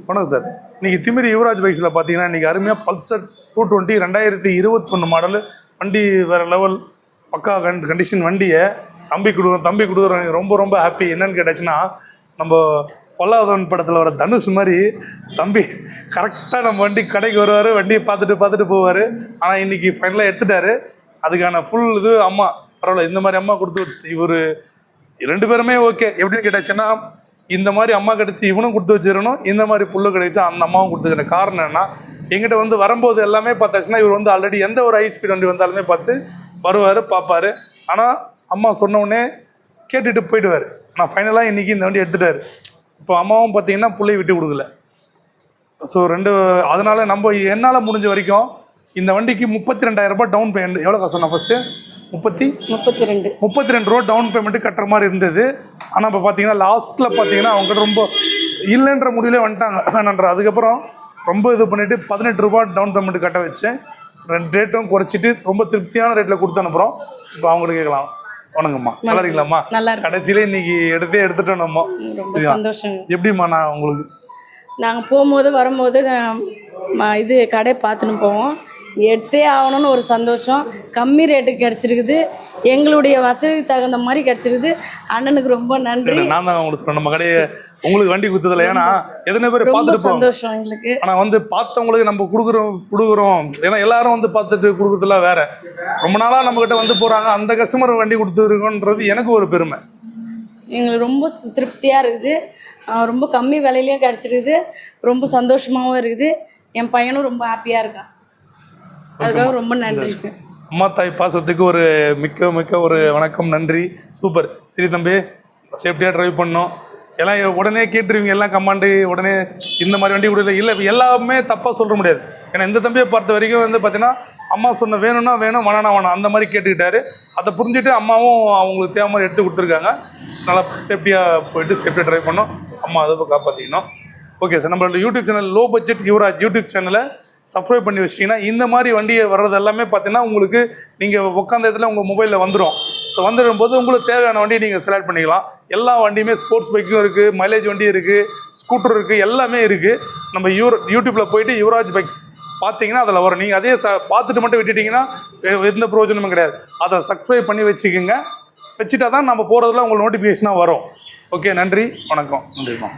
வணக்கம் சார். இன்றைக்கி திமிரி யுவராஜ் பைக்ஸில் பார்த்தீங்கன்னா இன்றைக்கி அருமையாக பல்சர் 220 2021 மாடலு வண்டி வேறு லெவல் பக்கா கண்டிஷன் வண்டியை தம்பி கொடுக்குறோம். ரொம்ப ரொம்ப ஹாப்பி. என்னென்னு கேட்டாச்சுன்னா, நம்ம பொல்லாதவன் படத்தில் வர தனுஷ் மாதிரி தம்பி கரெக்டாக நம்ம வண்டி கடைக்கு வருவார், வண்டியை பார்த்துட்டு போவார். ஆனால் இன்றைக்கி ஃபைனலாக எடுத்துட்டார். அதுக்கான ஃபுல் இது அம்மா பரவாயில்ல, இந்த மாதிரி அம்மா கொடுத்து இவர் 2 பேருமே ஓகே. எப்படின்னு கேட்டாச்சுன்னா, இந்த மாதிரி அம்மா கிடச்சி இவனும் கொடுத்து வச்சிடணும், இந்த மாதிரி புல்லு கிடைச்சி அந்த அம்மாவும் கொடுத்து வச்சிருக்க காரணம் என்னன்னா, எங்கிட்ட வந்து வரும்போது எல்லாமே பார்த்தாச்சுன்னா இவர் வந்து ஆல்ரெடி எந்த ஒரு ஹை ஸ்பீட் வண்டி வந்தாலுமே பார்த்து வருவார், பார்ப்பார். ஆனால் அம்மா சொன்னோடனே கேட்டுட்டு போயிடுவார். ஆனால் ஃபைனலாக இன்றைக்கி இந்த வண்டி எடுத்துட்டார். இப்போ அம்மாவும் பார்த்தீங்கன்னா பிள்ளையை விட்டு கொடுக்கல. ஸோ அதனால் நம்ம என்னால் முடிஞ்ச வரைக்கும் இந்த வண்டிக்கு 32,000 ரூபாய் டவுன் பேமெண்ட். எவ்வளோ காசு சொன்னால் ஃபஸ்ட்டு 32 ரூபா டவுன் பேமெண்ட்டு கட்டுற மாதிரி இருந்தது. ஆனால் இப்போ பார்த்தீங்கன்னா லாஸ்ட்டில் பார்த்தீங்கன்னா அவங்ககிட்ட ரொம்ப இல்லைன்ற முடிவிலே வந்துட்டாங்க வேணான்ற. அதுக்கப்புறம் ரொம்ப இது பண்ணிவிட்டு 18 ரூபா டவுன் பேமெண்ட்டு கட்ட வச்சு ரேட்டும் குறைச்சிட்டு ரொம்ப திருப்தியான ரேட்டில் கொடுத்து அனுப்புகிறோம். இப்போ அவங்களுக்கு கேட்கலாம். வணக்கம்மா, நல்லா இருக்கீங்களாம்மா? கடைசியிலே இன்னைக்கு எடுத்துட்டோம் நம்ம. சந்தோஷம். எப்படிம்மா நான் உங்களுக்கு நாங்கள் போகும்போது வரும்போது இது கடை பார்த்துன்னு போவோம். எடுத்தே ஆகணும்னு ஒரு சந்தோஷம். கம்மி ரேட்டுக்கு கிடச்சிருக்குது, எங்களுடைய வசதி தகுந்த மாதிரி கிடச்சிருக்குது. அண்ணனுக்கு ரொம்ப நன்றி. நான் தான் உங்களுக்கு சொன்னேன், நம்ம கடையை உங்களுக்கு வண்டி கொடுத்ததில்ல. ஏன்னா எத்தனை பேர் பார்த்துட்டு சந்தோஷம் எங்களுக்கு. ஆனால் வந்து பார்த்தவங்களுக்கு நம்ம கொடுக்குறோம். ஏன்னா எல்லாரும் வந்து பார்த்துட்டு கொடுக்குறதுலாம் வேற. ரொம்ப நாளாக நம்மக்கிட்ட வந்து போகிறாங்க, அந்த கஸ்டமர் வண்டி கொடுத்துருக்கோன்றது எனக்கு ஒரு பெருமை. எங்களுக்கு ரொம்ப திருப்தியாக இருக்குது. ரொம்ப கம்மி விலையிலையும் கிடச்சிருக்குது. ரொம்ப சந்தோஷமாகவும் இருக்குது. என் பையனும் ரொம்ப ஹாப்பியாக இருக்கான். அதுக்காக ரொம்ப நன்றி. அம்மா தாய் பாசத்துக்கு ஒரு மிக்க ஒரு வணக்கம், நன்றி. சூப்பர். சரி தம்பி, சேஃப்டியாக ட்ரைவ் பண்ணோம். எல்லாம் உடனே கேட்டுருவீங்க, எல்லாம் கமாண்டு உடனே இந்த மாதிரி வண்டி கொடுக்கல. இல்லை, எல்லாமே தப்பாக சொல்ல முடியாது. ஏன்னா இந்த தம்பியை பார்த்த வரைக்கும் வந்து பார்த்தீங்கன்னா அம்மா சொன்ன வேணும்னா வேணும், வேணாம் அந்த மாதிரி கேட்டுக்கிட்டாரு. அதை புரிஞ்சுட்டு அம்மாவும் அவங்களுக்கு தேவை மாதிரி எடுத்து கொடுத்துருக்காங்க. நல்லா சேஃப்டியாக போயிட்டு சேஃப்டியாக ட்ரைவ் பண்ணோம். அம்மா அதை காப்பாற்றிக்கணும். ஓகே சார், நம்மளோட YouTube channel low budget Yuvaraj YouTube சேனலை சப்ஸ்கிரைப் பண்ணி வச்சிங்கன்னா இந்த மாதிரி வண்டியை வர்றது எல்லாமே பார்த்தீங்கன்னா உங்களுக்கு நீங்கள் உட்காந்த இடத்துல உங்கள் மொபைலில் வந்துடும். ஸோ வந்துடும்போது உங்களுக்கு தேவையான வண்டியை நீங்கள் செலக்ட் பண்ணிக்கலாம். எல்லா வண்டியுமே ஸ்போர்ட்ஸ் பைக்கும் இருக்குது, மைலேஜ் வண்டி இருக்குது, ஸ்கூட்டர் இருக்குது, எல்லாமே இருக்குது. நம்ம யூடியூப்பில் போயிட்டு யுவராஜ் பைக்ஸ் பார்த்தீங்கன்னா அதில் வரும். நீங்கள் அதே பார்த்துட்டு மட்டும் விட்டுட்டிங்கன்னா எந்த பிரயோஜனமும் கிடையாது. அதை சப்ஸ்கிரைப் பண்ணி வச்சுக்கோங்க. வச்சுட்டா தான் நம்ம போகிறதுல உங்களுக்கு நோட்டிஃபிகேஷனாக வரும். ஓகே, நன்றி, வணக்கம். நன்றிம்மா.